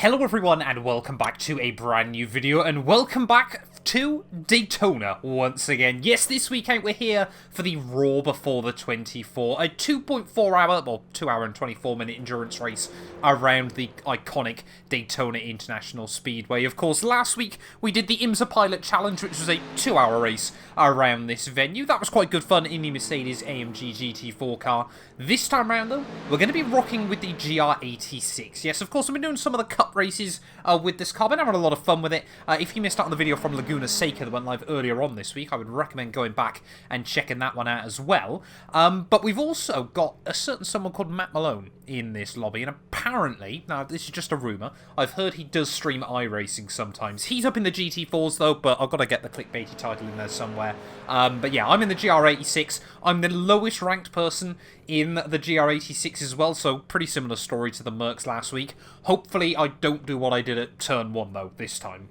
Hello everyone and welcome back to a brand new video and welcome back to Daytona once again. Yes, this weekend we're here for the Raw Before the 24, a 2.4 hour, well 2 hour and 24 minute endurance race around the iconic Daytona International Speedway. Of course, last week we did the IMSA Pilot Challenge, which was a 2 hour race around this venue. That was quite good fun in the Mercedes AMG GT4 car. This time around though, we're going to be rocking with the GR86. Yes, of course, I've been doing some of the cup races with this car. I've been having a lot of fun with it. If you missed out on the video from Laguna Seca that went live earlier on this week, I would recommend going back and checking that one out as well. But we've also got a certain someone called Matt Malone in this lobby, and apparently, now this is just a rumour, I've heard he does stream iRacing sometimes. He's up in the GT4s though, but I've got to get the clickbaity title in there somewhere. But yeah, I'm in the GR86. I'm the lowest ranked person in the GR86 as well, so pretty similar story to the Mercs last week. Hopefully I don't do what I did at turn 1 though, this time.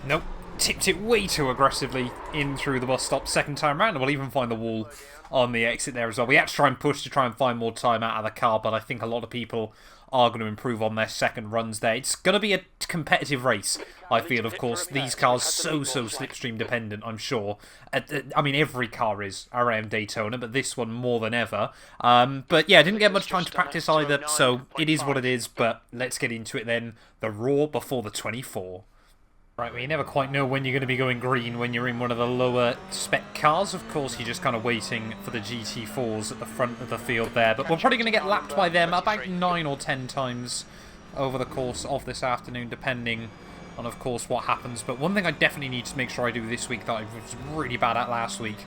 Nope, tipped it way too aggressively in through the bus stop second time round, and we'll even find the wall on the exit there as well. We had to try and push to try and find more time out of the car, but I think a lot of people are going to improve on their second runs there. It's going to be a competitive race, I feel, of course. These cars so slipstream dependent, I'm sure. I mean, every car is around Daytona, but this one more than ever. But yeah, I didn't get much time to practice either, so it is what it is, but let's get into it then. The Raw Before the 24. Right, well, you never quite know when you're going to be going green when you're in one of the lower spec cars. Of course, you're just kind of waiting for the GT4s at the front of the field there. But we're probably going to get lapped by them about 9 or 10 times over the course of this afternoon, depending on, of course, what happens. But one thing I definitely need to make sure I do this week that I was really bad at last week,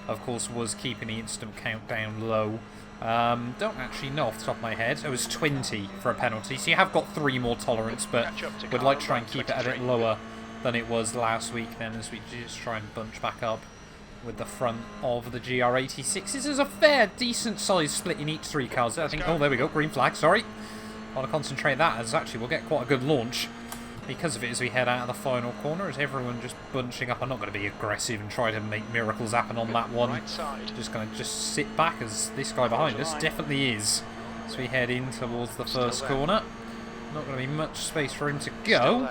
of course, was keeping the instant countdown low. Don't actually know off the top of my head. It was 20 for a penalty, so you have got 3 more tolerance, but would like to try and keep it a bit lower than it was last week then, as we just try and bunch back up with the front of the GR86. This is a fair, decent size split in each 3 cars. I think, oh, there we go, green flag, sorry. I want to concentrate that, as actually we'll get quite a good launch because of it as we head out of the final corner, as everyone just bunching up. I'm not going to be aggressive and try to make miracles happen on that one. Just going to just sit back, as this guy behind us definitely is, as we head in towards the first corner. Not going to be much space for him to go.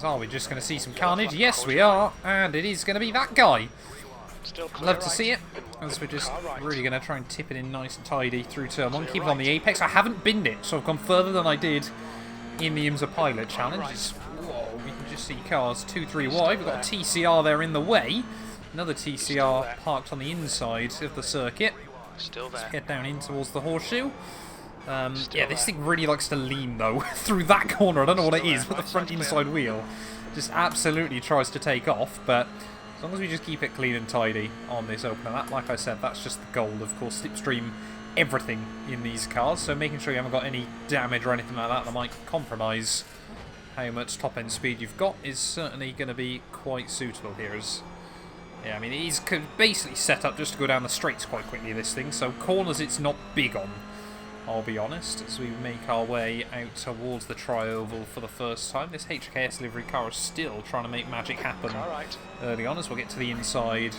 Are we just going to see some carnage? Yes, we are. And it is going to be that guy. Love to see it. As we're just really going to try and tip it in nice and tidy through turn 1. Keep it on the apex. I haven't binned it, so I've gone further than I did in the IMSA Pilot Challenge. Whoa, we can just see cars 2, 3 wide. We've got a TCR there in the way. Another TCR parked on the inside of the circuit. Let's head down in towards the horseshoe. Yeah, this thing really likes to lean, though, through that corner. I don't know what it is, but the front inside wheel just absolutely tries to take off. But as long as we just keep it clean and tidy on this opener, that, like I said, that's just the goal. Of course, slipstream everything in these cars, so making sure you haven't got any damage or anything like that might compromise how much top-end speed you've got is certainly going to be quite suitable here. Yeah, I mean, it is basically set up just to go down the straights quite quickly, this thing, so corners it's not big on, I'll be honest, as we make our way out towards the tri-oval for the first time. This HKS livery car is still trying to make magic happen early on as we'll get to the inside.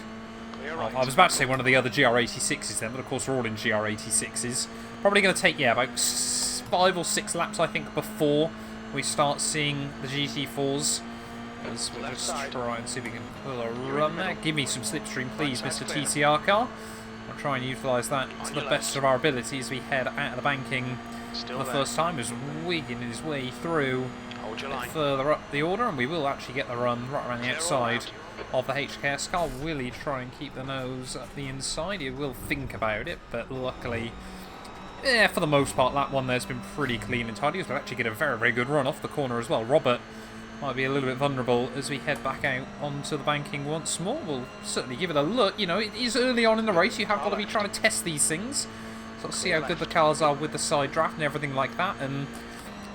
I was about to say one of the other GR86s then, but of course we're all in GR86s. Probably going to take, yeah, about 5 or 6 laps, I think, before we start seeing the GT4s. As we'll just try and see if we can pull a run there. Give me some slipstream, please, Mr. TCR car. I'll try and utilise that to the best of our ability as we head out of the banking for the first time. Is wigging his way through further up the order, and we will actually get the run right around the outside of the HKS car. Will he try and keep the nose up the inside? He will think about it, but luckily, yeah, for the most part, that one there's been pretty clean and tidy. We'll actually get a very, very good run off the corner as well. Robert might be a little bit vulnerable as we head back out onto the banking once more. We'll certainly give it a look. You know, it is early on in the race. You have got to be trying to test these things. Sort of see how good the cars are with the side draft and everything like that. And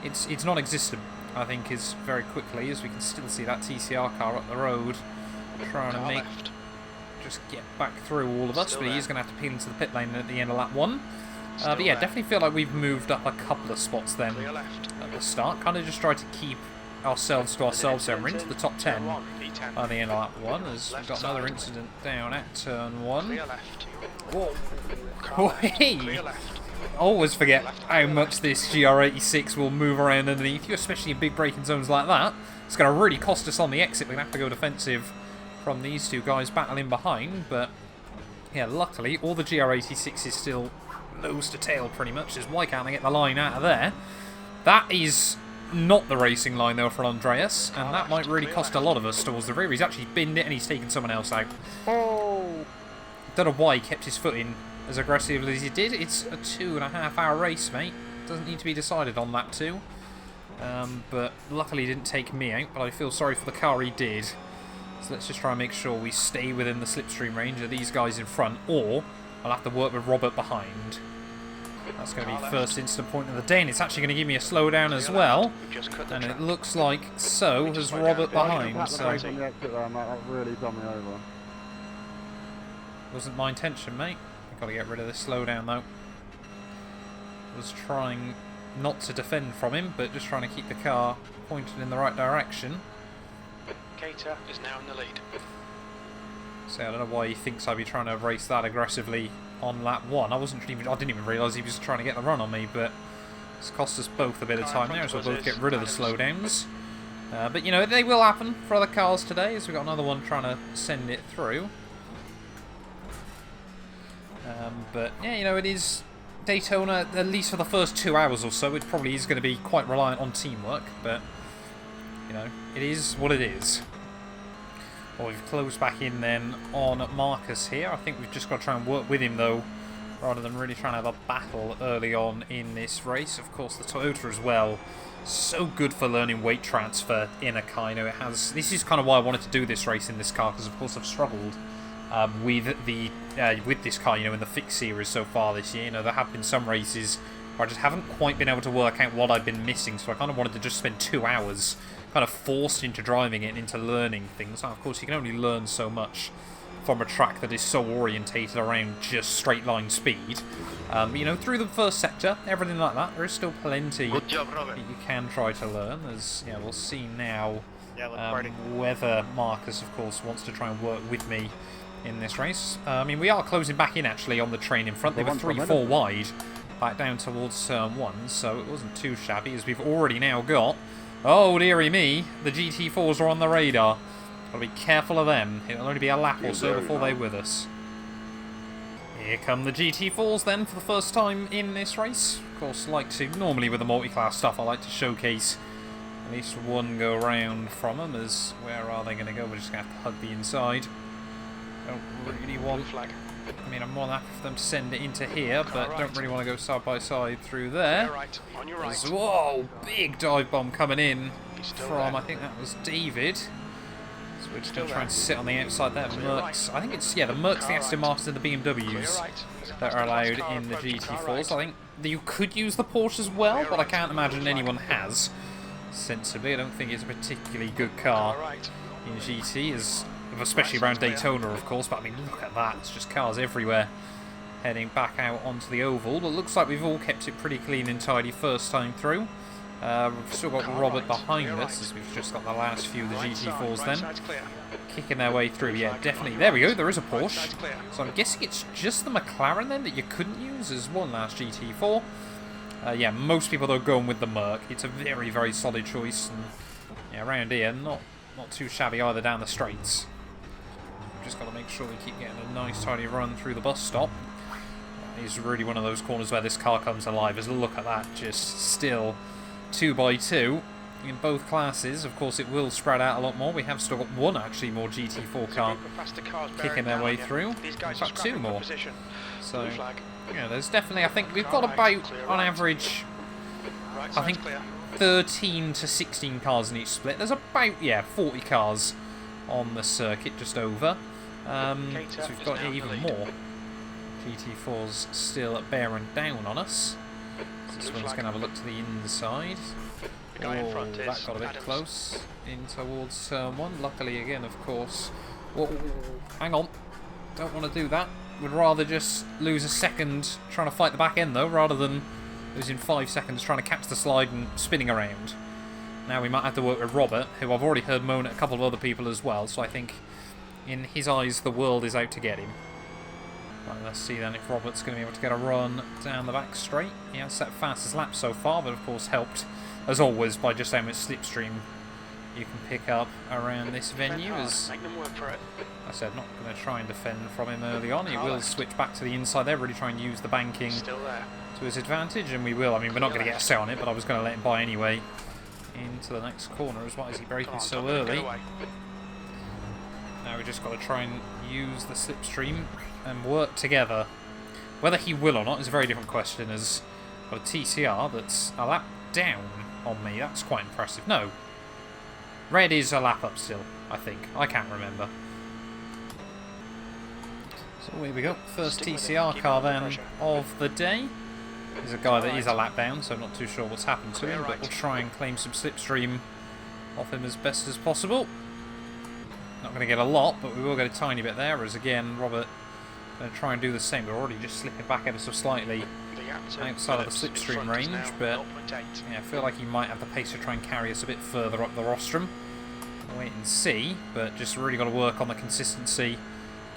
it's non-existent, I think, is very quickly, as we can still see that TCR car up the road trying to just get back through all of us, but he is going to have to peel into the pit lane at the end of lap 1. But yeah, definitely feel like we've moved up a couple of spots then at the start. Kind of just try to keep ourselves to ourselves there. We're into the top 10 at the end of lap 1, as we've got another incident down at turn 1. Whoa. Oh, hey! Always forget how much this GR86 will move around underneath you, especially in big braking zones like that. It's going to really cost us on the exit. We're going to have to go defensive from these two guys battling behind, but yeah, luckily all the GR86 is still nose to tail pretty much, as why can't they get the line out of there? That is not the racing line though for Andreas, and that might really cost a lot of us towards the rear. He's actually binned it and he's taken someone else out. Oh! Don't know why he kept his foot in as aggressively as he did. It's a 2.5 hour race, mate. Doesn't need to be decided on that too. But luckily he didn't take me out, but I feel sorry for the car he did. So let's just try and make sure we stay within the slipstream range of these guys in front, or I'll have to work with Robert behind. That's going to be first instant point of the day, and it's actually going to give me a slowdown as well. And it looks like so has Robert behind. So that really done me over. Wasn't my intention, mate. I've got to get rid of this slowdown though. Was trying not to defend from him, but just trying to keep the car pointed in the right direction. Cater is now in the lead. So I don't know why he thinks I'd be trying to race that aggressively on lap 1. I didn't even realise he was trying to get the run on me, but it's cost us both a bit of time there, as we'll both get rid of the slowdowns. But you know, they will happen for other cars today, as we've got another one trying to send it through. But yeah, you know, it is Daytona, at least for the first 2 hours or so. It probably is going to be quite reliant on teamwork, but you know, it is what it is. Well, we've closed back in then on Marcus here. I think we've just got to try and work with him though, rather than really trying to have a battle early on in this race. Of course, the Toyota as well, so good for learning weight transfer in a car. You know, it has. This is kind of why I wanted to do this race in this car, because of course I've struggled with this car, you know, in the fixed series so far this year. You know, there have been some races where I just haven't quite been able to work out what I've been missing, so I kind of wanted to just spend 2 hours kind of forced into driving it and into learning things. Now, of course, you can only learn so much from a track that is so orientated around just straight line speed. You know, through the first sector, everything like that, there is still plenty that you can try to learn. As yeah, we'll see now whether Marcus, of course, wants to try and work with me in this race. I mean, we are closing back in actually on the train in front. They were 3-4 wide back down towards turn 1, so it wasn't too shabby, as we've already now got Oh, dearie me. The GT4s are on the radar. Gotta be careful of them. It'll only be a lap or so before they're with us. Here come the GT4s then for the first time in this race. Of course, like to, normally with the multi-class stuff, I like to showcase at least one go round from them. As where are they going to go? We're just going to have to hug the inside. Don't really want... I mean, I'm more than happy for them to send it into here, but don't really want to go side by side through there. Whoa, big dive bomb coming in from, I think that was David. So we're just going to try and sit on the outside there. Mercs, I think it's, yeah, the Mercs, the Aston Martins and the BMWs that are allowed in the GT4s. I think you could use the Porsche as well, but I can't imagine anyone has. Sensibly, I don't think it's a particularly good car in GT, especially around Daytona, of course. But I mean, look at that. It's just cars everywhere heading back out onto the oval. But it looks like we've all kept it pretty clean and tidy first time through. We've still got Robert behind us, as we've just got the last few of the GT4s then. Kicking their way through. Yeah, definitely. There we go. There is a Porsche. So I'm guessing it's just the McLaren then that you couldn't use as one last GT4. Yeah, most people though going with the Merc. It's a very, very solid choice. And yeah, around here, not too shabby either down the straights. Just got to make sure we keep getting a nice tidy run through the bus stop. It's really one of those corners where this car comes alive. As look at that, just still 2x2 in both classes. Of course, it will spread out a lot more. We have still got one actually more GT4 car kicking their way through. In fact, two more. So yeah, there's definitely, I think we've got about on average, I think 13 to 16 cars in each split. There's about, yeah, 40 cars on the circuit, just over. So we've got even more GT4s still bearing down on us. So this one's going to have a look to the inside. Oh, that got a bit close in towards turn one. Luckily, again, of course. Whoa, hang on. Don't want to do that. Would rather just lose a second trying to fight the back end, though, rather than losing 5 seconds trying to catch the slide and spinning around. Now we might have to work with Robert, who I've already heard moan at a couple of other people as well, so I think in his eyes the world is out to get him. Right, let's see then if Robert's going to be able to get a run down the back straight. He has set fastest lap so far, but of course helped, as always, by just how much slipstream you can pick up around this venue. As I said, not going to try and defend from him early on. He will switch back to the inside there, really try and use the banking to his advantage, and we will. I mean, we're not going to get a set on it, but I was going to let him by anyway. Into the next corner as well. Is he braking so early? Now we just got to try and use the slipstream and work together. Whether he will or not is a very different question, as got a TCR that's a lap down on me. That's quite impressive. No. Red is a lap up still, I think. I can't remember. So here we go. First TCR car then of the day. There's a guy that is a lap down, so I'm not too sure what's happened to him, but we'll try and claim some slipstream off him as best as possible. Not going to get a lot, but we will get a tiny bit there, as again, Robert going to try and do the same. We're already just slipping back ever so slightly outside of the slipstream range, but yeah, I feel like he might have the pace to try and carry us a bit further up the rostrum. We'll wait and see, but just really got to work on the consistency.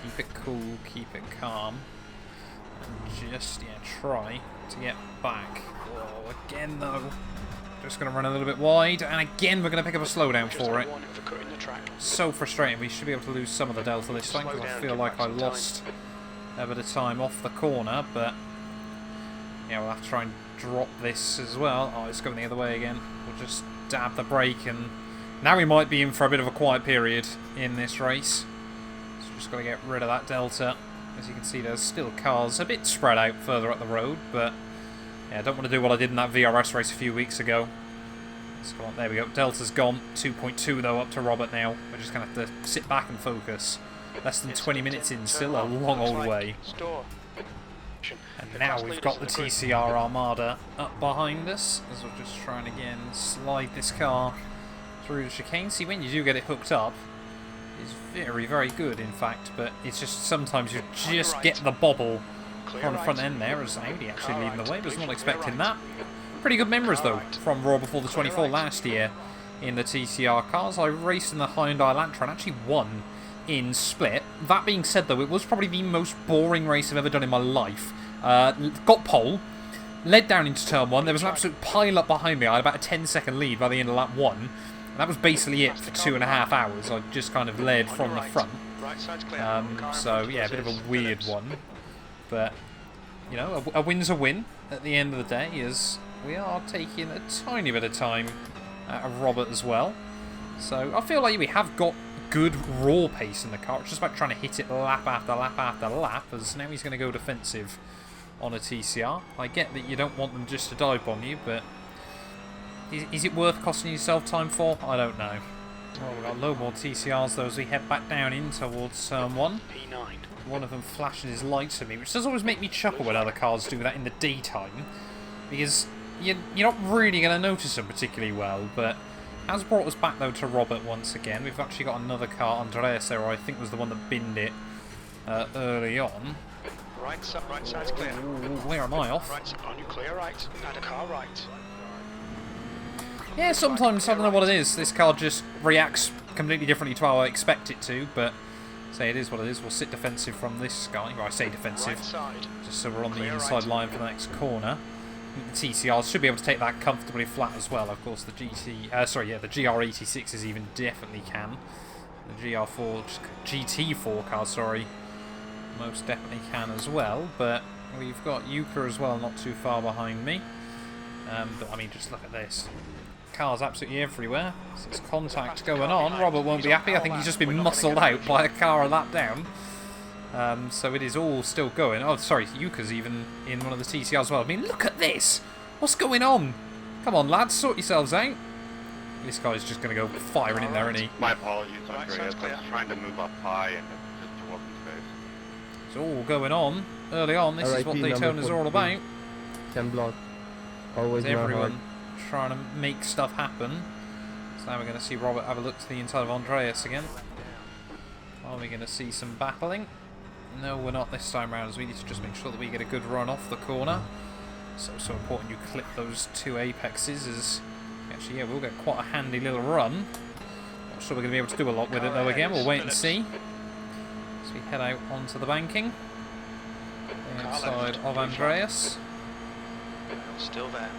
Keep it cool, keep it calm, and just, yeah, try to get back. Whoa, again though. Just going to run a little bit wide, and again we're going to pick up a slowdown for it. So frustrating. We should be able to lose some of the delta this time, because I feel like I lost a bit of time off the corner, but yeah, we'll have to try and drop this as well. Oh, it's going the other way again. We'll just dab the brake, and now we might be in for a bit of a quiet period in this race. So just got to get rid of that delta. As you can see, there's still cars a bit spread out further up the road, but yeah, I don't want to do what I did in that VRS race a few weeks ago. Let's go on. There we go. Delta's gone. 2.2 though, up to Robert now. We're just going to have to sit back and focus. Less than 20 minutes in, still a long old way. And now we've got the TCR Armada up behind us, as we're just trying again slide this car through the chicane. See, when you do get it hooked up, it's very, very good, in fact, but it's just sometimes you just get the bobble on the front end there, as Audi actually leading the way. Was not expecting that. Pretty good memories, though, from Raw Before the 24 last year in the TCR cars. I raced in the Hyundai Elantra and actually won in Split. That being said, though, it was probably the most boring race I've ever done in my life. Got pole, led down into turn 1. There was an absolute pile-up behind me. I had about a 10-second lead by the end of lap 1. And that was basically it for 2.5 hours. I just kind of led from the front. So, yeah, a bit of a weird one. But, you know, a win's a win at the end of the day, as we are taking a tiny bit of time out of Robert as well. So I feel like we have got good raw pace in the car. It's just about trying to hit it lap after lap after lap, as now he's going to go defensive on a TCR. I get that you don't want them just to dive bomb you, but is it worth costing yourself time for? I don't know. Well, we've got a load more TCRs though as we head back down in towards turn 1. One of them flashing his lights at me, which does always make me chuckle when other cars do that in the daytime, because you're not really going to notice them particularly well. But has brought us back though to Robert once again. We've actually got another car, Andreas there, I think was the one that binned it early on. Right side's clear. Where am I off? Right on you, clear right. Add a car right. Yeah, sometimes, I don't know what it is, this car just reacts completely differently to how I expect it to, but say it is what it is. We'll sit defensive from this guy. Well, I say defensive, just so we're on the inside line for the next corner. The TCRs should be able to take that comfortably flat as well. Of course, the the GR86s even definitely can. The GT4 car, sorry, most definitely can as well. But we've got Yuka as well, not too far behind me. But I mean, just look at this. Cars absolutely everywhere. There's contact going on. Robert won't be happy. I think he's just been muscled out by a car a lap down. So it is all still going. Oh, sorry, Yuka's even in one of the TCRs as well. I mean, look at this! What's going on? Come on, lads, sort yourselves out. This guy's just going to go firing in there, isn't he? My apologies, Andreas. I was trying to move up high and it just wasn't safe. It's all going on early on. This is what Daytona's all about. 10 block. Always everyone trying to make stuff happen. So now we're going to see Robert have a look to the inside of Andreas again. Are we going to see some battling? No, we're not this time round, as we need to just make sure that we get a good run off the corner. So important you clip those two apexes, as actually, yeah, we'll get quite a handy little run. Not sure we're going to be able to do a lot with it though again, we'll wait and see. As we head out onto the banking. The inside of Andreas. Still there.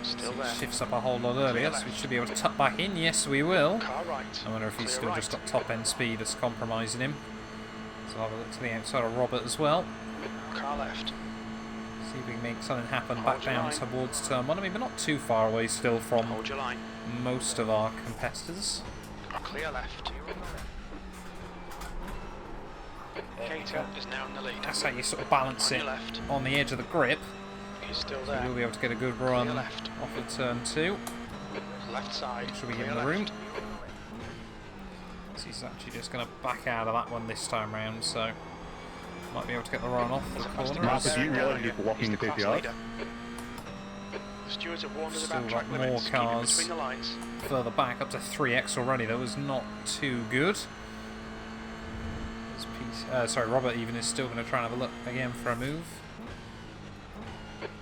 Still there. Shifts up a whole lot earlier, so we should be able to tuck back in. Yes, we will. Car right. I wonder if he's still just got top end speed that's compromising him. So I'll have a look to the outside of Robert as well. Car left. See if we can make something happen back down towards turn 1. I mean, we're not too far away still from most of our competitors. Clear left. Cater is now in the lead. That's how you sort of balance it on the edge of the grip. He's still So there. we'll be able to get a good run off of turn 2. Left side. Should we give him the room? So he's actually just going to back out of that one this time round, so might be able to get the run off the corner. Marcus, you really need blocking the PPR. The stewards have warned us Still about got track more limits. Keep it cars between the lines. further back, up to 3x already. That was not too good. Sorry, Robert even is still going to try and have a look again for a move.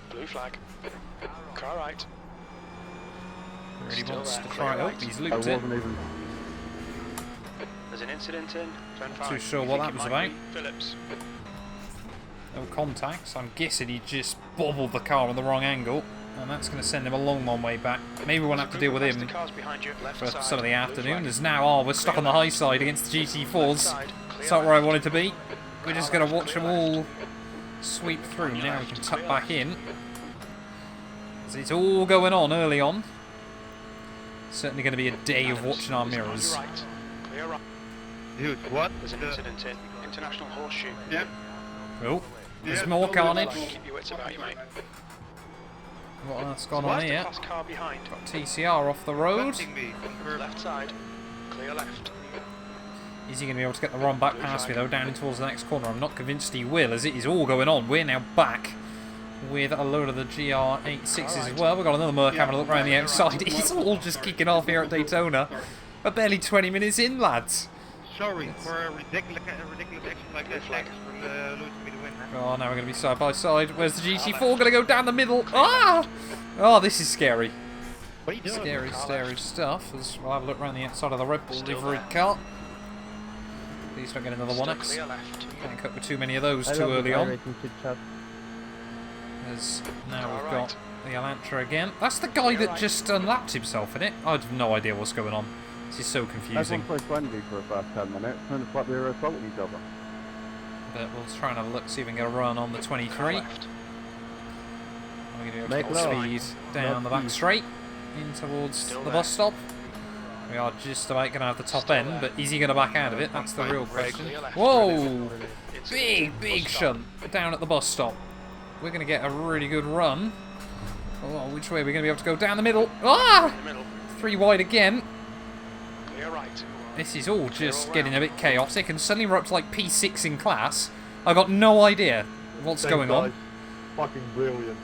Blue flag. Car right. Really Still wants there. to try it. Clear Oh, he's I looped it. wasn't even. There's an incident in turn 5. Too sure We what think that it was might about. be Phillips. No contacts. I'm guessing he just bobbled the car on the wrong angle, and that's going to send him a long way back. Maybe we'll have to deal with him for some of the afternoon. As now, we're stuck on the high side against the GT4s. It's not where I wanted to be. We're just going to watch them all sweep through. Now we can tuck back in. So it's all going on early on. Certainly going to be a day of watching our mirrors. Clear right. Dude, what? There's an incident in International Horseshoe. Yeah. Oh, there's more carnage. Keep your wits about you, mate. What else gone on here? Fast car behind. Got TCR off the road. Left side. Clear left. Is he going to be able to get the run back past me though, down in towards the next corner? I'm not convinced he will, as it is all going on. We're now back with a load of the GR86s as well. We've got another Merc having a look around the outside. It's all just kicking off here at Daytona. We're barely 20 minutes in, lads. Sorry for a ridiculous action like this. Thanks for losing me the win. Oh, now we're going to be side by side. Where's the GT4 going to go down the middle? Ah! Oh, this is scary. What are you doing? Scary stuff. As we'll have a look around the outside of the Red Bull livery car. Please don't get another 1x. Can't cut with too many of those too early on. As now we've got the Elantra again. That's the guy that just unlapped himself in it. I have no idea what's going on. This is so confusing. Everyone's so friendly for the first 10 minutes, and it's like we were assaulting each other. But we'll try and have a look, see if we can get a run on the 23. We're going to be able to Make get low. speed down the back straight in towards the bus stop. We are just about going to have the top end, but is he going to back out of it? That's the real question. Whoa! Big shunt down at the bus stop. We're going to get a really good run. Oh, which way are we going to be able to go? Down the middle. Ah! 3 wide again. This is all just getting a bit chaotic, and suddenly we're up to like P6 in class. I've got no idea what's going on. Fucking brilliant.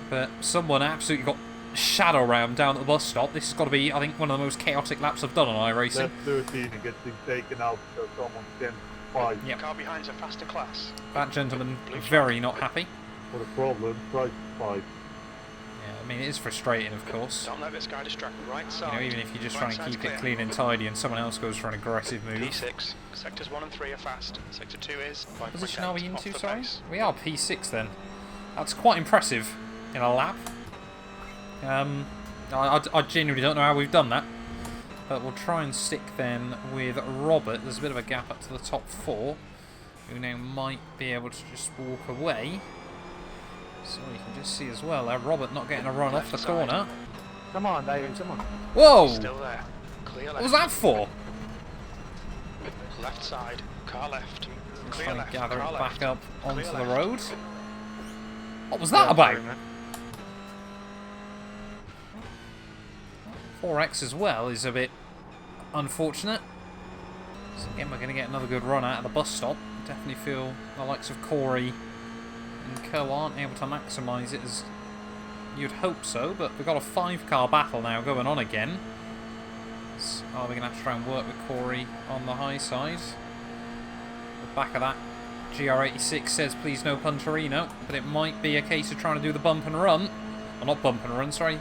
But someone absolutely got shadow rammed down at the bus stop. This has got to be, I think, one of the most chaotic laps I've done on iRacing. Let's 13 and get things taken out so someone can fight. Yep. Car behind's a faster class. That gentleman very not happy. What a problem, try to fight. Yeah, I mean, it is frustrating, of course. Don't let this guy distract the right You side. know, even if you're just Right trying to side's keep it clear. clean and tidy and someone else goes for an aggressive move. P6. Sectors 1 and 3 are fast. Sector 2 is. What position are we 5.8 off into, the sorry? pace. We are P6 then. That's quite impressive in a lap. I genuinely don't know how we've done that. But we'll try and stick then with Robert. There's a bit of a gap up to the top 4. Who now might be able to just walk away. So you can just see as well there, Robert not getting a run off the corner. Come on, David, come on. Whoa! Still there. Clear left. What was that for? Left side. Car left. Clear Trying left. to gather Car it left. back up onto Clear the left. road. What was that about? 4X as well is a bit unfortunate. So again, we're going to get another good run out of the bus stop. Definitely feel the likes of Corey and Co aren't able to maximise it as you'd hope so, but we've got a 5-car battle now going on again. So are we going to have to try and work with Corey on the high side? The back of that GR86 says please no Punterino, but it might be a case of trying to do the bump and run. Well, not bump and run, sorry.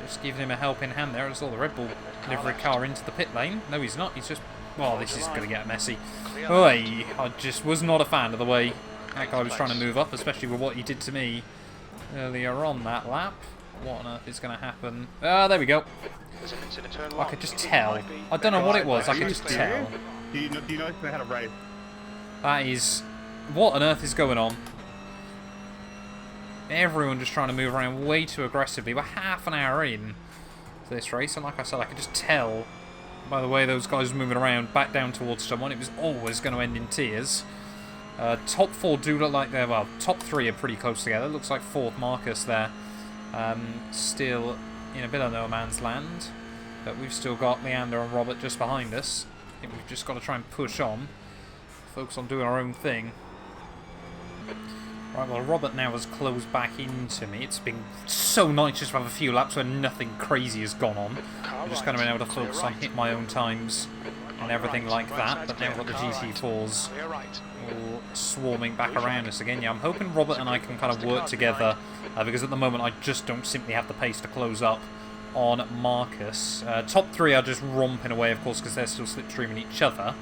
Just giving him a helping hand there. I saw the Red Bull livery car into the pit lane. No, he's not. He's just... Well, this is going to get messy. Oi, I just was not a fan of the way that guy was trying to move up, especially with what he did to me earlier on that lap. What on earth is going to happen? Ah, there we go. There's an incident turn I one. could just tell. I don't know what it was. I could just tell. Do you know if they had a race? That is... What on earth is going on? Everyone just trying to move around way too aggressively. We're half an hour in to this race, and like I said, I could just tell by the way those guys were moving around back down towards someone. It was always going to end in tears. Top 4 do look like they're... Well, top 3 are pretty close together. Looks like 4th Marcus there. Still in a bit of no man's land. But we've still got Leander and Robert just behind us. I think we've just got to try and push on. Focus on doing our own thing. Right, well, Robert now has closed back into me. It's been so nice just to have a few laps where nothing crazy has gone on. I've just kind of been able to focus on hit my own times and everything like that. But now we've got the GT4s all swarming back around us again. Yeah, I'm hoping Robert and I can kind of work together because at the moment I just don't simply have the pace to close up on Marcus. Top 3 are just romping away, of course, because they're still slipstreaming each other.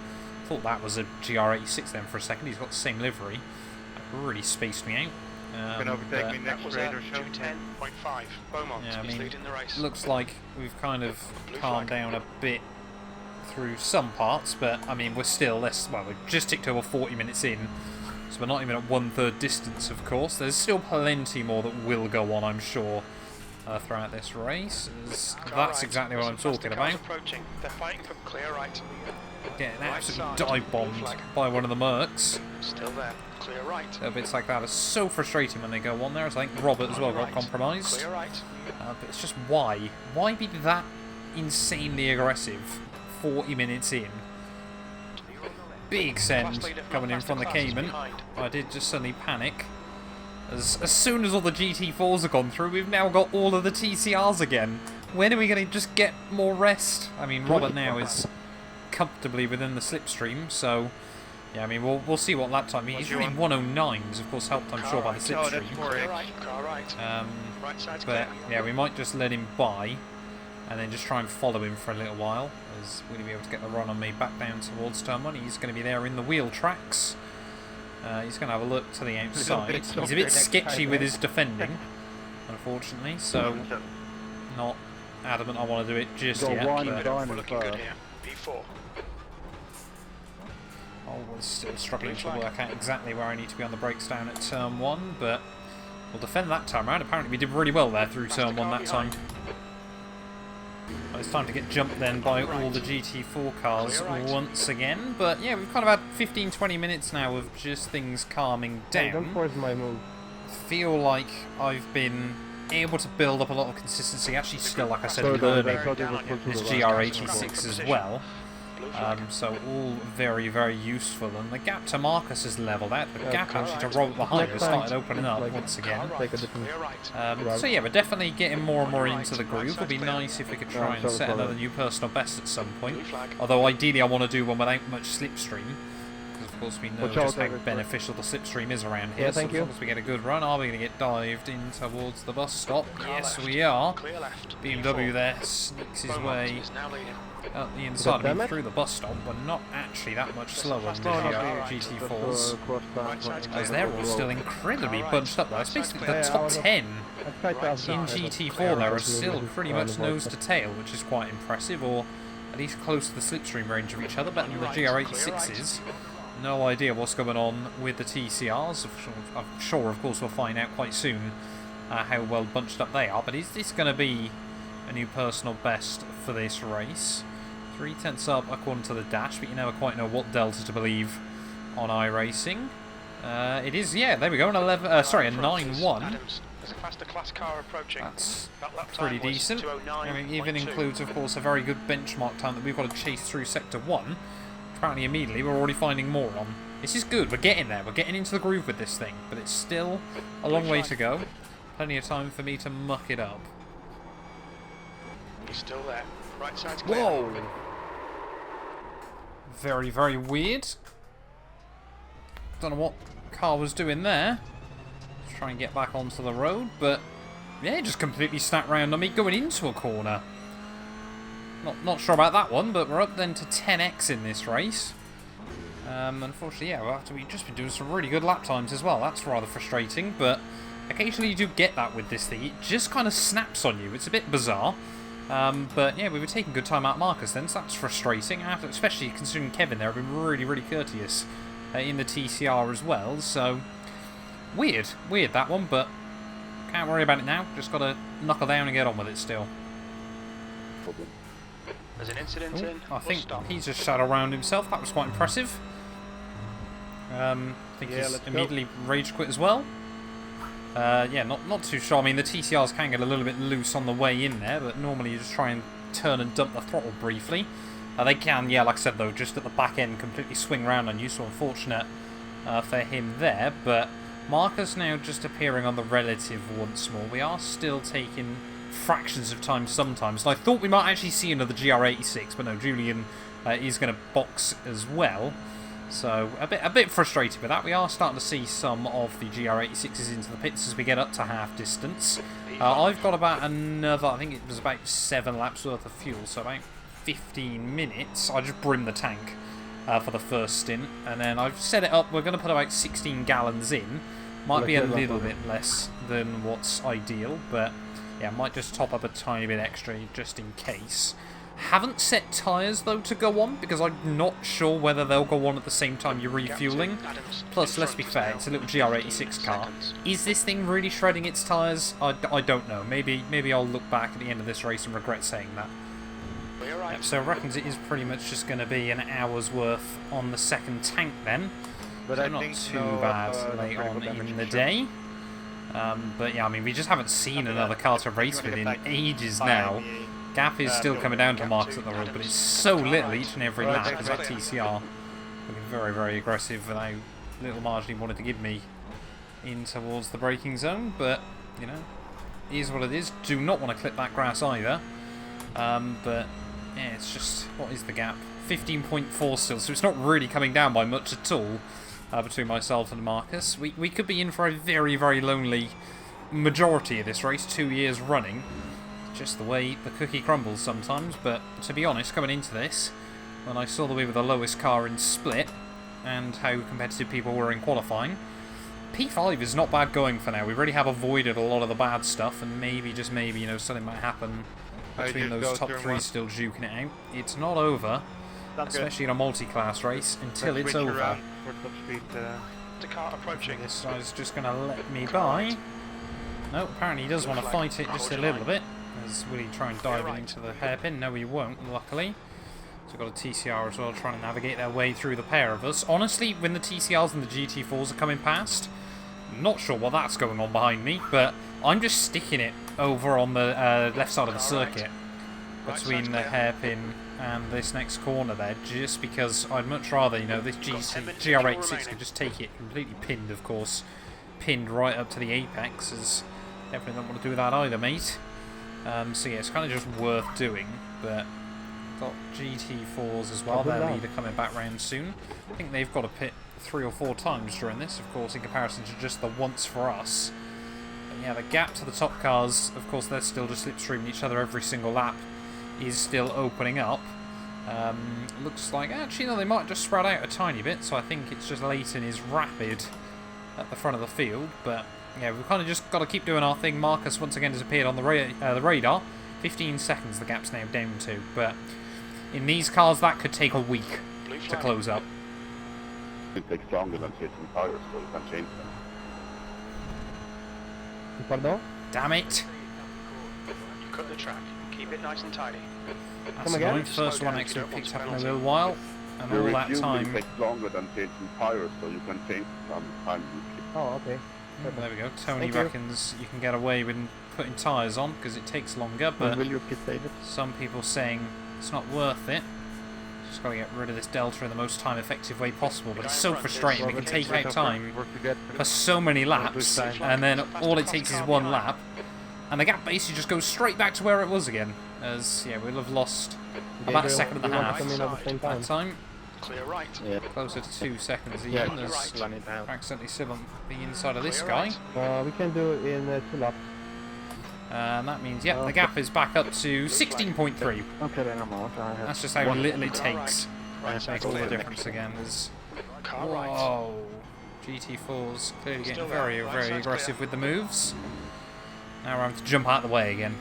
Thought that was a GR86 then for a second. He's got the same livery. That really spaced me out. Can overtake me That next was straight a or show? 210.5. Beaumont Yeah, I is mean, leading the race. looks like we've kind of calmed down a bit through some parts, but I mean, we're still less. Well, we've just ticked over 40 minutes in, so we're not even at 1/3 distance, of course. There's still plenty more that will go on, I'm sure, throughout this race. That's exactly what I'm talking about. They're fighting for clear right. Getting Right absolutely side, dive bombed blue flag. by one of the Mercs. Still there. Clear right. Bits like that are so frustrating when they go on there. As I think Robert as well got Right. compromised. Clear right. But it's just why? Why be that insanely aggressive 40 minutes in? Big send coming in from the Cayman. I did just suddenly panic. As soon as all the GT4s have gone through, we've now got all of the TCRs again. When are we going to just get more rest? I mean, Robert now is comfortably within the slipstream, so... Yeah, I mean, we'll see what lap time he's running 109s, of course, helped, I'm sure, by the Oh, that's slipstream. 4X. Car right. Right side's But clear. yeah, we might just let him by and then just try and follow him for a little while, as we'll be able to get the run on me back down towards turn 1. He's going to be there in the wheel tracks. He's going to have a look to the outside. He's a bit sketchy with his defending, unfortunately, so not adamant I want to do it just yet. We're looking good here. P4. I was still struggling to work out exactly where I need to be on the brakes down at turn 1, but we'll defend that time around. Apparently we did really well there through turn 1 that time. Well, it's time to get jumped then by all the GT4 cars once again, but yeah, we've kind of had 15-20 minutes now of just things calming down. Don't force my move. Feel like I've been able to build up a lot of consistency, actually still, like I said, learning this GR86 as well. So all very, very useful, and the gap to Marcus has levelled out. The gap actually to Robert behind has started opening up once again. So yeah, we're definitely getting more and more into the groove. It would be nice if we could try and set another new personal best at some point. Although ideally I want to do one without much slipstream, because of course we know just how beneficial the slipstream is around here. So as long as we get a good run, are we going to get dived in towards the bus stop? Yes, we are. BMW there sneaks his way up the inside. I mean, through the bus stop, we're not actually that much slower than the GT4s. As they're all still incredibly bunched up though. It's basically the top 10 in GT4 there are still pretty much nose to tail, which is quite impressive, or at least close to the slipstream range of each other, better than the GR86s. No idea what's going on with the TCRs. I'm sure, of course, we'll find out quite soon how well bunched up they are, but is this going to be a new personal best for this race? 3/10 up according to the dash, but you never quite know what delta to believe on iRacing. It is, yeah, there we go, an 9-1. That's pretty decent. I mean, even includes, of course, a very good benchmark time that we've got to chase through Sector 1. Apparently immediately we're already finding more on. This is good, we're getting there, we're getting into the groove with this thing, but it's still a long way to go. Plenty of time for me to muck it up. He's still there. Right side's clear. Whoa! Very, very weird. Don't know what car was doing there. Let's try and get back onto the road, but yeah, just completely snapped round on me going into a corner. Not sure about that one, but we're up then to 10x in this race. Unfortunately, yeah, we've just been doing some really good lap times as well. That's rather frustrating, but occasionally you do get that with this thing. It just kind of snaps on you. It's a bit bizarre. But yeah, we were taking good time out Marcus then, so that's frustrating, especially considering Kevin there have been really, really courteous in the TCR as well, so weird that one, but can't worry about it now, just got to knuckle down and get on with it still. There's an incident in. I think he's just shot around himself, that was quite impressive. I think he's immediately rage quit as well. Yeah, not too sure. I mean, the TCRs can get a little bit loose on the way in there, but normally you just try and turn and dump the throttle briefly. They can, yeah, like I said though, just at the back end completely swing around on you, so unfortunate for him there. But Marcus now just appearing on the relative once more. We are still taking fractions of time sometimes. And I thought we might actually see another GR86, but no, Julian is going to box as well. So a bit frustrated with that. We are starting to see some of the GR86s into the pits as we get up to half distance. I've got about another, I think it was about 7 laps worth of fuel, so about 15 minutes. I just brimmed the tank for the first stint, and then I've set it up. We're going to put about 16 gallons in. Might be a little bit less than what's ideal, but yeah, might just top up a tiny bit extra just in case. Haven't set tyres though to go on because I'm not sure whether they'll go on at the same time you're refueling. Plus, let's be fair, it's a little GR86 car. Is this thing really shredding its tyres? I don't know. Maybe I'll look back at the end of this race and regret saying that. Yep, so I reckon it is pretty much just going to be an hour's worth on the second tank then. But so not too bad late on in the day. But yeah, I mean, we just haven't seen another car to race with in ages now. Gap is still coming down to Marcus at the road, but it's so little each and every lap because that TCR looking very, very aggressive without little margin he wanted to give me in towards the braking zone. But, you know, it is what it is. Do not want to clip that grass either. But, yeah, it's just, what is the gap? 15.4 still, so it's not really coming down by much at all between myself and Marcus. We could be in for a very, very lonely majority of this race, 2 years running. Just the way the cookie crumbles sometimes, but to be honest, coming into this, when I saw that we were the lowest car in split, and how competitive people were in qualifying. P5 is not bad going for now. We really have avoided a lot of the bad stuff, and maybe, just maybe, you know, something might happen between those top three still duking it out. It's not over, especially in a multi-class race, until it's over. The car approaching. This guy's just going to let me by. No, apparently he does want to fight it just a little bit. Will he try and dive into the hairpin? No, he won't, luckily. So we've got a TCR as well, trying to navigate their way through the pair of us. Honestly, when the TCRs and the GT4s are coming past, I'm not sure what that's going on behind me, but I'm just sticking it over on the left side of the circuit, between the hairpin and this next corner there, just because I'd much rather, you know, this GR86 could just take it completely pinned, of course, pinned right up to the apex, as definitely don't want to do that either, mate. So yeah, it's kind of just worth doing, but got GT4s as well, their leader coming back round soon. I think they've got to pit 3 or 4 times during this, of course, in comparison to just the once for us. But yeah, the gap to the top cars, of course, they're still just slipstreaming each other every single lap, is still opening up. Looks like, actually, no, they might just spread out a tiny bit, so I think it's just Leighton is rapid at the front of the field, but yeah, we've kind of just got to keep doing our thing. Marcus once again disappeared on the radar. 15 seconds the gap's now down to, but in these cars that could take a week to close up. It takes longer than changing tires, so you can change them. Pardon? Damn it! You cut the track. Keep it nice and tidy. That's the first one actually picked up in a little while, and all that time. It takes longer than changing tires, so you can change some time. Oh, okay. There we go. Tony reckons you can get away with putting tyres on because it takes longer, but some people saying it's not worth it. Just got to get rid of this delta in the most time effective way possible, but it's so frustrating. We can take out time for so many laps, and then all it takes is one lap, and the gap basically just goes straight back to where it was again. As yeah, we'll have lost about a second and a half that time. Clear right. Yeah. Closer to 2 seconds even, as accidentally still on the inside of this guy. We can do it in 2 laps. And that means, yeah, the gap is back up to 16.3. Okay, then I'm out. That's just how little it takes to make all the difference again. As, whoa, GT4's clearly getting very, very aggressive with the moves. Now we're having to jump out of the way again.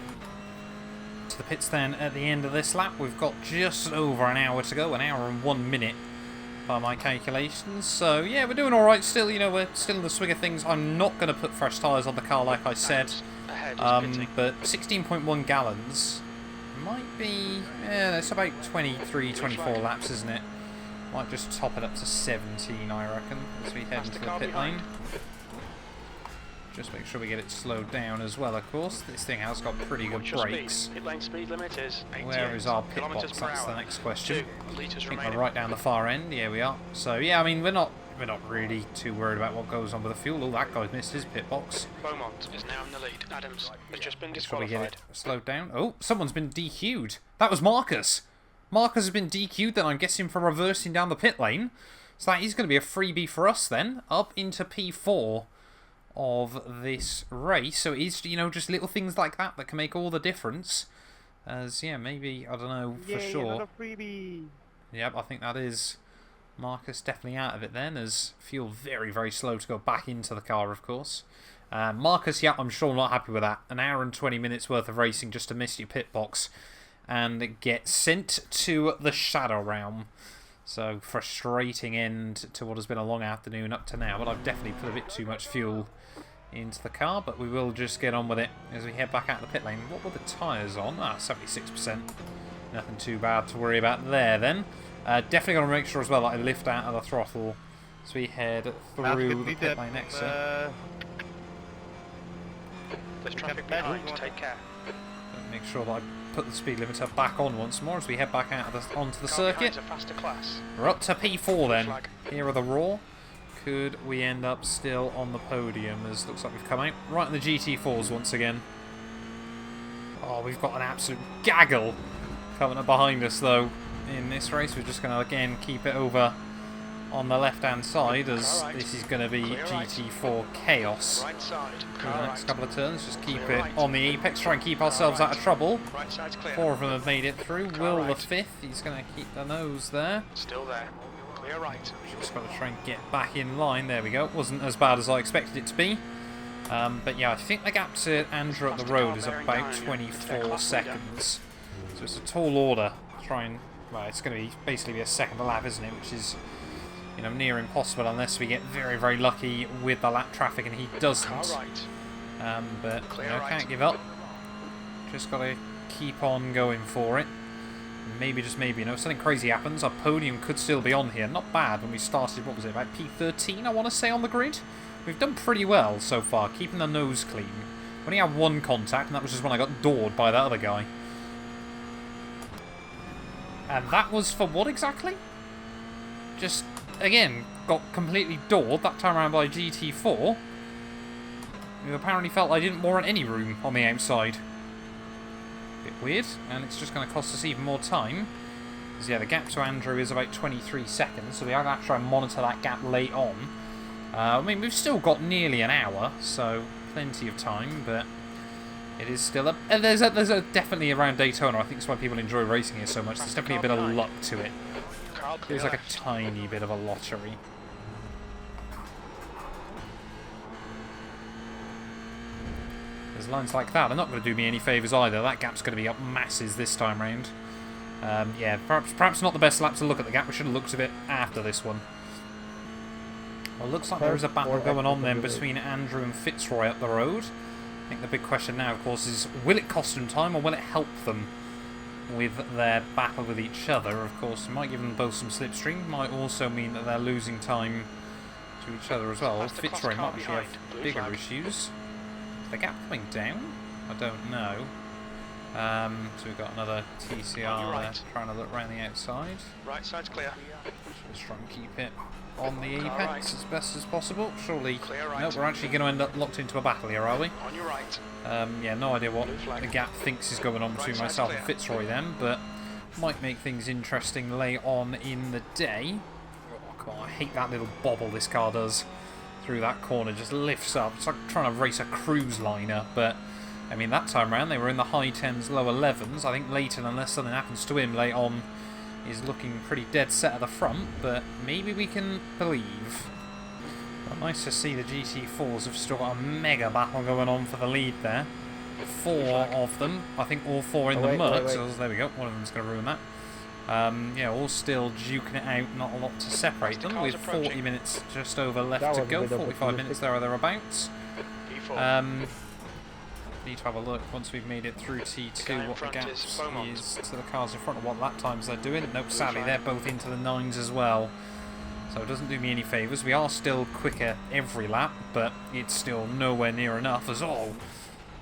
To the pits then at the end of this lap. We've got just over an hour to go, 1 hour and 1 minute by my calculations. So yeah, we're doing alright still, you know, we're still in the swing of things. I'm not going to put fresh tyres on the car like I said, but 16.1 gallons might be, yeah, it's about 23, 24 laps, isn't it? Might just top it up to 17, I reckon, as we head into the pit lane. Just make sure we get it slowed down as well, of course. This thing has got pretty good brakes. Pit lane speed limit is 88 Where is our pit box? kilometers per That's the hour. next question. 2 litres I think remaining. we're right down the far end. Yeah, we are. So yeah, I mean, we're not really too worried about what goes on with the fuel. Oh, that guy's missed his pit box. Beaumont is now in the lead. Adams has just been Shall we get disqualified. it slowed down? Oh, someone's been DQ'd. That was Marcus. Marcus has been DQ'd then, I'm guessing, for reversing down the pit lane. So that is going to be a freebie for us then, up into P4 of this race. So it is, you know, just little things like that that can make all the difference. As, yeah, maybe, I don't know for sure. Freebie. Yep, I think that is Marcus definitely out of it then, as fuel very, very slow to go back into the car, of course. Marcus, yeah, I'm sure not happy with that. 1 hour and 20 minutes worth of racing just to miss your pit box and get sent to the Shadow Realm. So, frustrating end to what has been a long afternoon up to now, but I've definitely put a bit too much fuel into the car, but we will just get on with it as we head back out of the pit lane. What were the tyres on? 76%. Nothing too bad to worry about there then. Definitely got to make sure as well that I lift out of the throttle as we head through the pit lane exit. There's traffic behind. Take care. Make sure that I put the speed limiter back on once more as we head back out of onto the Car circuit. behind's a faster class. We're up to P4 then. Flag. Here are the Raw. Could we end up still on the podium, as looks like we've come out right in the GT4s once again. Oh, we've got an absolute gaggle coming up behind us though in this race. We're just going to again keep it over on the left hand side, as this is going to be GT4 chaos Right side. for the Car next right. couple of turns. Just keep Clear it right. on the apex, try and keep ourselves out of trouble. Right side's clear. 4 of them have made it through. Car Will right. the 5th, he's going to keep the nose there. Still there. Clear right. Just got to try and get back in line. There we go. Wasn't as bad as I expected it to be. But yeah, I think the gap to Andrew up the road is about 24 seconds. So it's a tall order. Try and, well, it's going to be basically a second a lap, isn't it? Which is, you know, near impossible unless we get very, very lucky with the lap traffic, and he doesn't. But you know, can't give up. Just got to keep on going for it. Maybe, just maybe, you know, something crazy happens. Our podium could still be on here. Not bad when we started, what was it, about P13, I want to say, on the grid? We've done pretty well so far, keeping the nose clean. We only had one contact, and that was just when I got doored by that other guy. And that was for what exactly? Just, again, got completely doored, that time around by GT4. Who apparently felt I didn't warrant any room on the outside. Bit weird, and it's just going to cost us even more time. Because, yeah, the gap to Andrew is about 23 seconds, so we are going to try and monitor that gap late on. I mean, we've still got nearly an hour, so plenty of time, but it is still a... There's definitely around Daytona, I think that's why people enjoy racing here so much. There's definitely a bit of luck to it. Feels like a tiny bit of a lottery. There's lines like that. They're not going to do me any favours either. That gap's going to be up masses this time round. Yeah, perhaps not the best lap to look at the gap. We should have looked at it after this one. Well, looks like there is a battle going on then between Andrew and Fitzroy up the road. I think the big question now, of course, is will it cost them time or will it help them with their battle with each other? Of course, it might give them both some slipstream. Might also mean that they're losing time to each other as well. Fitzroy might actually have bigger issues. Is the gap coming down? I don't know. So we've got another TCR there, trying to look around the outside. Right side's clear. Just try and keep it on the apex as best as possible. Surely, no, we're actually going to end up locked into a battle here, are we? On your right. Yeah, no idea what the gap thinks is going on between myself and Fitzroy then, but might make things interesting late on in the day. Oh, come on, I hate that little bobble this car does through that corner. Just lifts up. It's like trying to race a cruise liner, but I mean, that time round they were in the high 10s, low 11s. I think Leighton, unless something happens to him late on, is looking pretty dead set at the front, but maybe we can believe. Well, nice to see the GT4s have still got a mega battle going on for the lead there. 4 of them, I think all 4 in the mud, so there we go, one of them's going to ruin that. Yeah, all still duking it out, not a lot to separate them, with 40 minutes just over left to go, 45 minutes there or thereabouts. Need to have a look once we've made it through T2 what the gap is to the cars in front of what lap times they're doing. Nope, sadly they're both into the 9s as well, so it doesn't do me any favours. We are still quicker every lap, but it's still nowhere near enough as all.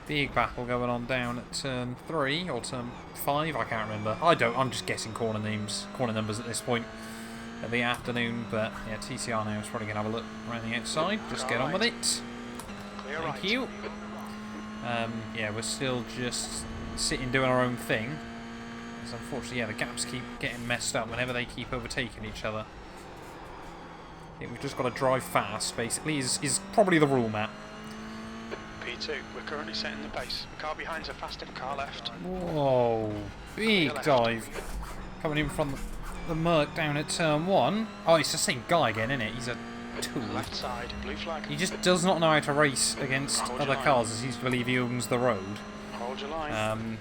Big battle going on down at turn 3 or turn 5, I can't remember. I'm just guessing corner numbers at this point of the afternoon, but yeah, TCR now is probably going to have a look around the outside. Just get on with it. Thank you. Yeah, we're still just sitting doing our own thing. Because unfortunately, yeah, the gaps keep getting messed up whenever they keep overtaking each other. I think we've just got to drive fast, basically, is probably the rule, Matt. P2, we're currently setting the pace. The car behind's a faster car left. Whoa, big dive. Coming in from the Merc down at turn 1. Oh, it's the same guy again, isn't it? He's a tool. Left side, blue flag. He just does not know how to race against other cars, as he seems to believe he owns the road. Hold your line.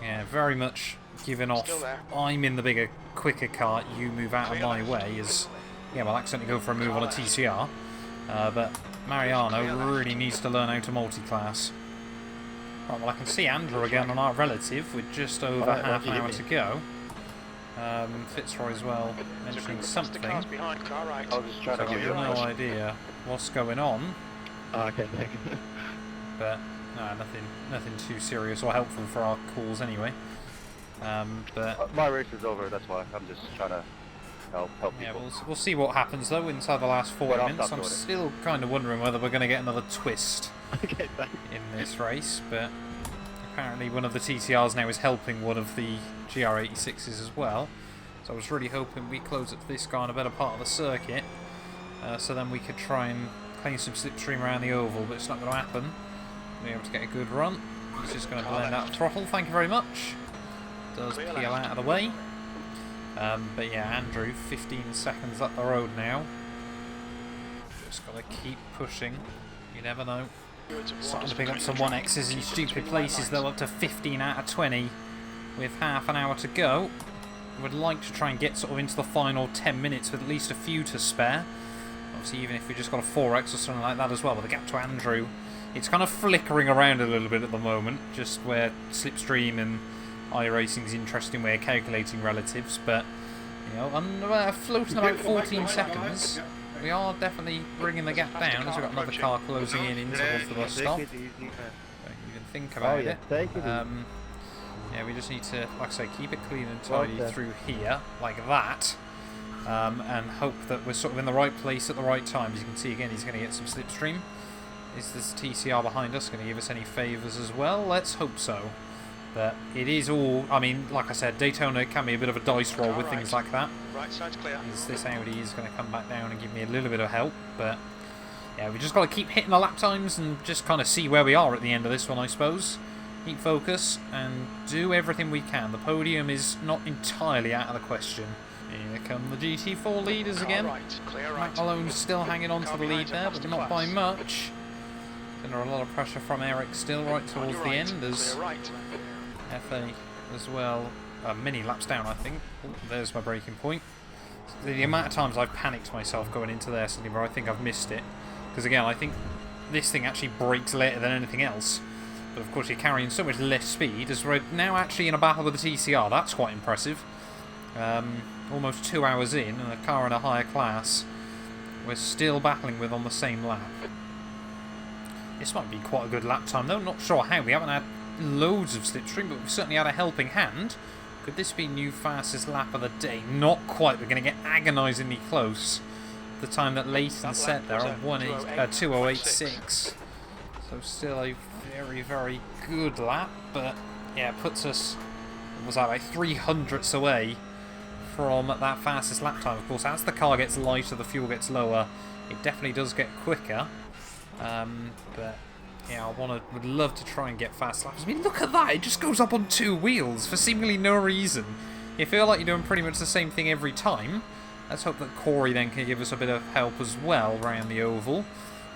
Yeah, very much giving off. I'm in the bigger, quicker car. You move out of my way. As yeah, well, accidentally go for a move on a TCR. But Mariano really needs to learn how to multi-class. Right, well, I can see Andrew again on our relative with just over half an hour to go. Fitzroy as well mentioning something. I was just trying So I've got no idea what's going on. Okay, But no, nothing too serious or helpful for our calls anyway. But my race is over, that's why. I'm just trying to help yeah, people. we'll see what happens though inside the last 40 minutes. I'm still kind of wondering whether we're going to get another twist in this race, but apparently one of the TCRs now is helping one of the GR86s as well. So I was really hoping we close up this guy on a better part of the circuit, so then we could try and claim some slipstream around the oval, but it's not going to happen. We'll be able to get a good run. He's just going to blend out throttle, thank you very much. Does peel out of the way. But yeah, Andrew, 15 seconds up the road now. Just got to keep pushing. You never know. Starting to pick up some 1Xs in stupid places though, up to 15 out of 20 with half an hour to go. Would like to try and get sort of into the final 10 minutes with at least a few to spare. Obviously, even if we just got a 4X or something like that as well. But the gap to Andrew, it's kind of flickering around a little bit at the moment, just where Slipstream and iRacing's interesting way of calculating relatives. But, you know, floating about 14 seconds. We are definitely bringing the gap down as we've got another car closing in into the bus stop. Don't even think about it. Take it easy. Yeah, we just need to, like I say, keep it clean and tidy through here, like that, and hope that we're sort of in the right place at the right time. As you can see, again, he's going to get some slipstream. Is this TCR behind us going to give us any favours as well? Let's hope so. But it is all, I mean, like I said, Daytona can be a bit of a dice roll with things like that. Right side's clear. This Audi is going to come back down and give me a little bit of help, but yeah, we just got to keep hitting the lap times and just kind of see where we are at the end of this one, I suppose. Keep focus and do everything we can. The podium is not entirely out of the question. Here come the GT4 leaders again. Matt Malone's still hanging on to the lead there, but not by much. Under a lot of pressure from Eric still right towards the end. There's FA as well. Many laps down, I think. Ooh, there's my braking point. The amount of times I've panicked myself going into there suddenly where I think I've missed it. Because again, I think this thing actually brakes later than anything else. But of course you're carrying so much less speed as we're now actually in a battle with the TCR. That's quite impressive. Almost 2 hours in, and a car in a higher class we're still battling with on the same lap. This might be quite a good lap time though. Not sure how. We haven't had loads of slipstream, but we've certainly had a helping hand. Could this be new fastest lap of the day? Not quite. We're going to get agonisingly close. The time that Leighton set there on 2:08.6. So still a very, very good lap, but yeah, it puts us, what was that, like 300ths away from that fastest lap time. Of course, as the car gets lighter, the fuel gets lower. It definitely does get quicker. But yeah, would love to try and get fast laps. I mean, look at that! It just goes up on 2 wheels for seemingly no reason. You feel like you're doing pretty much the same thing every time. Let's hope that Corey then can give us a bit of help as well around the oval.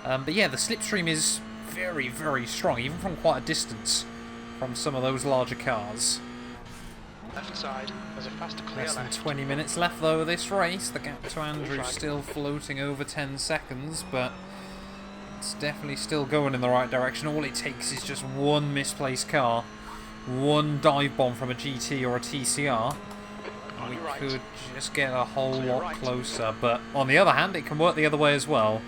But yeah, the slipstream is very, very strong, even from quite a distance from some of those larger cars. Left side, there's a faster clear Less than left. 20 minutes left though of this race. The gap to Andrew still floating over 10 seconds, but it's definitely still going in the right direction. All it takes is just one misplaced car, one dive bomb from a GT or a TCR. We could just get a whole lot closer, but on the other hand, it can work the other way as well.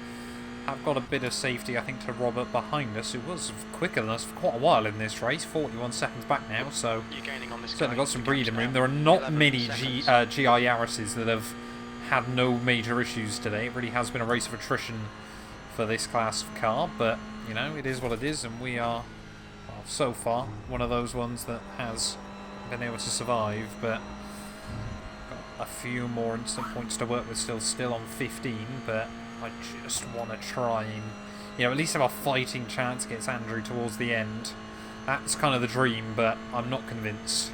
I've got a bit of safety, I think, to Robert behind us, who was quicker than us for quite a while in this race, 41 seconds back now, so certainly got some breathing room. There are not many GI Yaris's that have had no major issues today. It really has been a race of attrition for this class of car, but, you know, it is what it is, and we are, well, so far, one of those ones that has been able to survive, but got a few more instant points to work with still on 15, but I just want to try and, you know, at least have a fighting chance against Andrew towards the end. That's kind of the dream, but I'm not convinced.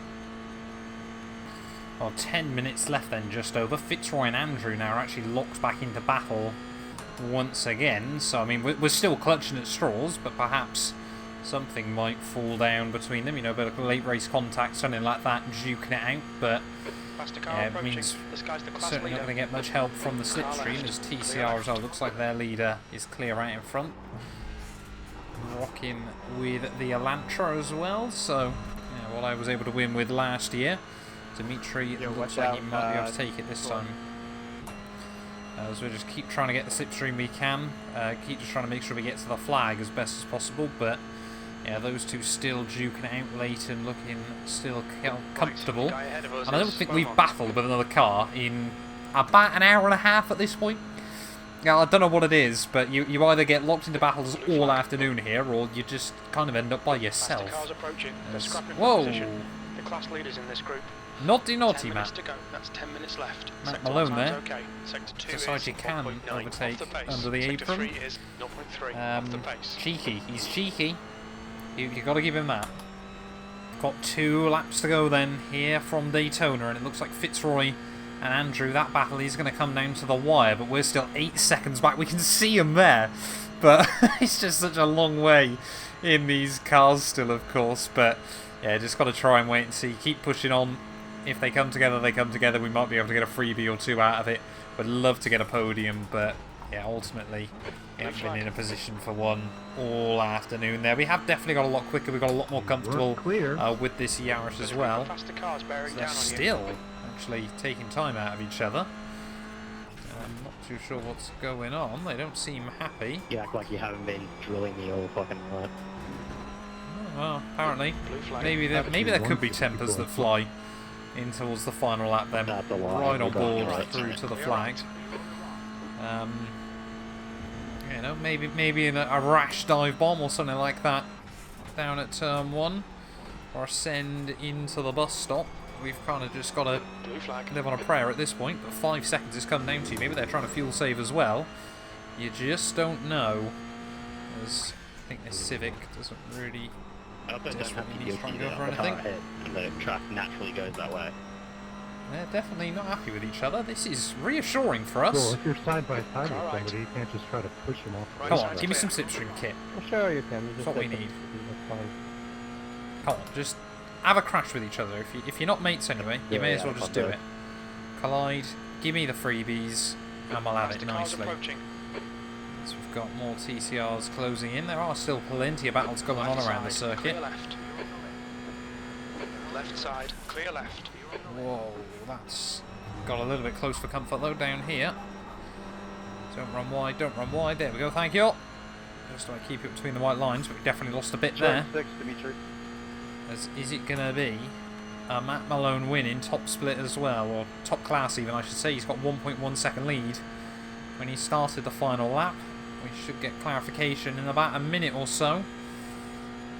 Well, 10 minutes left then, just over. Fitzroy and Andrew now are actually locked back into battle once again. So, I mean, we're still clutching at straws, but perhaps something might fall down between them. You know, a bit of late race contact, something like that, duking it out, but yeah, it means certainly not going to get much help from the slipstream as TCR as well. Looks like their leader is clear out in front. Rocking with the Elantra as well. So, yeah, what I was able to win with last year, Dimitri looks like he might be able to take it this time. As we just keep trying to get the slipstream we can. Keep just trying to make sure we get to the flag as best as possible, but yeah, those two still duking out. Leighton looking still comfortable. And I don't think we've battled with another car in about an hour and a half at this point. Yeah, I don't know what it is, but you either get locked into battles all afternoon here, or you just kind of end up by yourself. Whoa! The class leaders in this group. Naughty, naughty, Matt. To go. That's 10 minutes left. Matt Malone there. Okay. Decides you can overtake under the apron. Cheeky. He's cheeky. You got to give him that. Got 2 laps to go then here from Daytona, and it looks like Fitzroy and Andrew, that battle is going to come down to the wire, but we're still 8 seconds back. We can see him there, but it's just such a long way in these cars still, of course. But yeah, just got to try and wait and see. Keep pushing on. If they come together, they come together. We might be able to get a freebie or 2 out of it. Would love to get a podium, but yeah, ultimately, we haven't been in a position for one all afternoon there. We have definitely got a lot quicker. We've got a lot more comfortable with this Yaris as well. So they're still actually taking time out of each other. I'm not too sure what's going on. They don't seem happy. You act like you haven't been drilling the whole fucking lot. Oh, well, apparently, maybe there could be tempers that fly in towards the final lap then. Right on board through to the flag. You know, maybe in a rash dive bomb or something like that down at turn 1, or ascend into the bus stop. We've kind of just got to live on a prayer at this point, but 5 seconds is come down to. Maybe they're trying to fuel save as well. You just don't know. As I think this Civic doesn't really desperately need to try and go for anything. And the track naturally goes that way. They're definitely not happy with each other. This is reassuring for us. Well, if you're side by side with somebody, you can't just try to push them off. Come on, give me some slipstream kit. Well, sure you can. That's what we need. Come on, just have a crash with each other. If you're not mates anyway, you may as well just do it. Collide, give me the freebies, and we'll have it nicely. So we've got more TCRs closing in. There are still plenty of battles going on around the circuit. Left side, clear left. Whoa, that's got a little bit close for comfort though down here. Don't run wide, don't run wide. There we go, thank you. Just to keep it between the white lines, but we definitely lost a bit there. Is it going to be a Matt Malone win in top split as well, or top class even I should say? He's got 1.1 second lead when he started the final lap. We should get clarification in about a minute or so.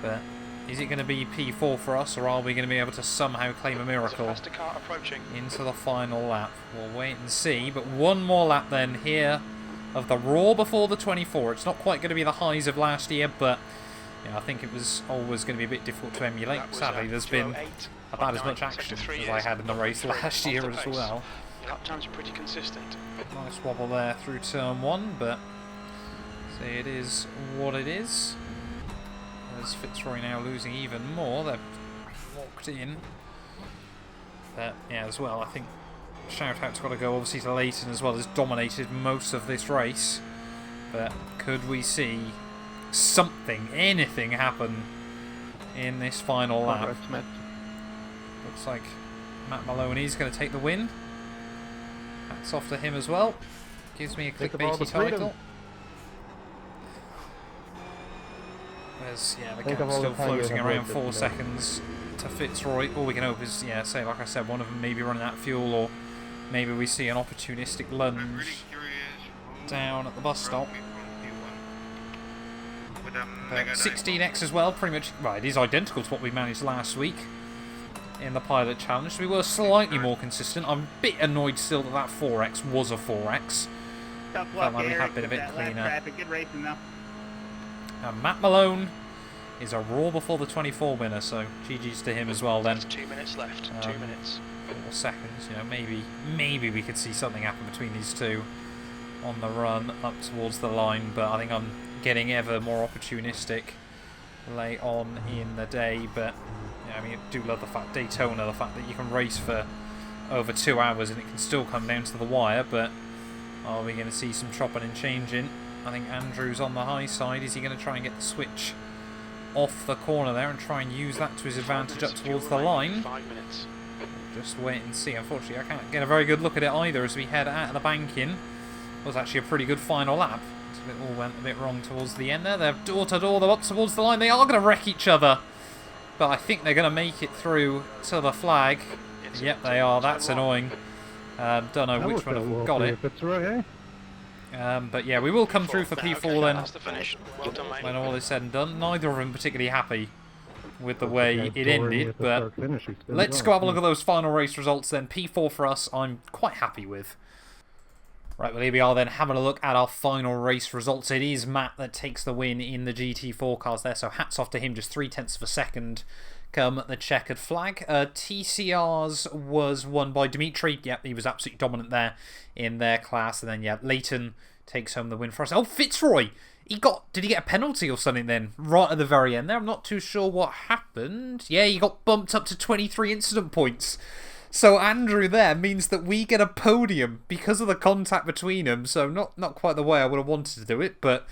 But is it going to be P4 for us, or are we going to be able to somehow claim a miracle into the final lap? We'll wait and see. But one more lap then here of the Raw before the 24. It's not quite going to be the highs of last year, but yeah, I think it was always going to be a bit difficult to emulate. Sadly, there's been about as much action as I had in the race last year as well. Lap times are pretty consistent. Nice wobble there through turn 1, but see, it is what it is. As Fitzroy now losing even more, they're locked in. But yeah, as well, I think shout out's got to go obviously to Leighton as well, has dominated most of this race. But could we see something, anything happen in this final lap? Looks like Matt Malone is going to take the win. Hats off to him as well. Gives me a clickbaity title. There's, yeah, the gap still floating around 4 seconds to Fitzroy. All we can hope is, yeah, say, like I said, one of them maybe running out of fuel, or maybe we see an opportunistic lunge down at the bus stop. 16x as well, pretty much, well, it is identical to what we managed last week in the Pilot Challenge. So we were slightly more consistent. I'm a bit annoyed still that that 4x was a 4x. Felt like we had been a bit cleaner. Matt Malone is a Raw before the 24 winner, so GG's to him as well then. 2 minutes left, 2 minutes. 4 seconds, you know, maybe we could see something happen between these two on the run up towards the line, but I think I'm getting ever more opportunistic late on in the day. But yeah, I mean, I do love the fact Daytona, the fact that you can race for over 2 hours and it can still come down to the wire. But are we going to see some chopping and changing? I think Andrew's on the high side. Is he going to try and get the switch off the corner there and try and use that to his advantage up towards the line? 5 minutes. Just wait and see. Unfortunately, I can't get a very good look at it either as we head out of the bank-in. It was actually a pretty good final lap. It all went a bit wrong towards the end there. They're door-to-door, they're up towards the line. They are going to wreck each other. But I think they're going to make it through to the flag. Yep, they are. That's annoying. Don't know which one of them got it. But yeah, we will come through for P4 then, when all is said and done. Neither of them particularly happy with the way it ended, but let's go have a look at those final race results then. P4 for us, I'm quite happy with. Right, well here we are then, having a look at our final race results. It is Matt that takes the win in the GT4 cars there, so hats off to him, just 0.3 of a second come the checkered flag. TCR's was won by Dimitri. Yep, he was absolutely dominant there in their class. And then, yeah, Leighton takes home the win for us. Oh, Fitzroy! Did he get a penalty or something then? Right at the very end there. I'm not too sure what happened. Yeah, he got bumped up to 23 incident points. So Andrew there means that we get a podium because of the contact between them. So not quite the way I would have wanted to do it, but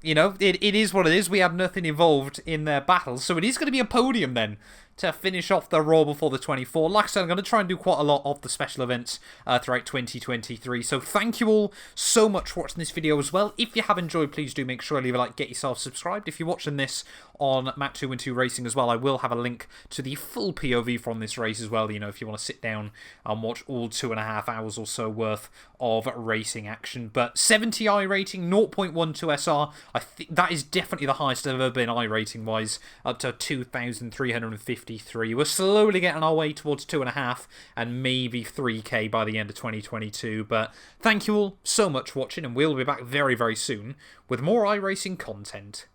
you know, it is what it is. We had nothing involved in their battle, so it is going to be a podium then to finish off the Raw before the 24. Like I said, I'm going to try and do quite a lot of the special events throughout 2023. So thank you all so much for watching this video as well. If you have enjoyed, please do make sure to leave a like, get yourself subscribed. If you're watching this on Map 2 and 2 Racing as well, I will have a link to the full POV from this race as well, you know, if you want to sit down and watch all 2.5 hours or so worth of racing action. But 70 iRating, 0.12 SR, I think that is definitely the highest I've ever been iRating wise, up to 2,353. We're slowly getting our way towards 2.5 and maybe 3K by the end of 2022. But thank you all so much for watching, and we'll be back very, very soon with more iRacing content.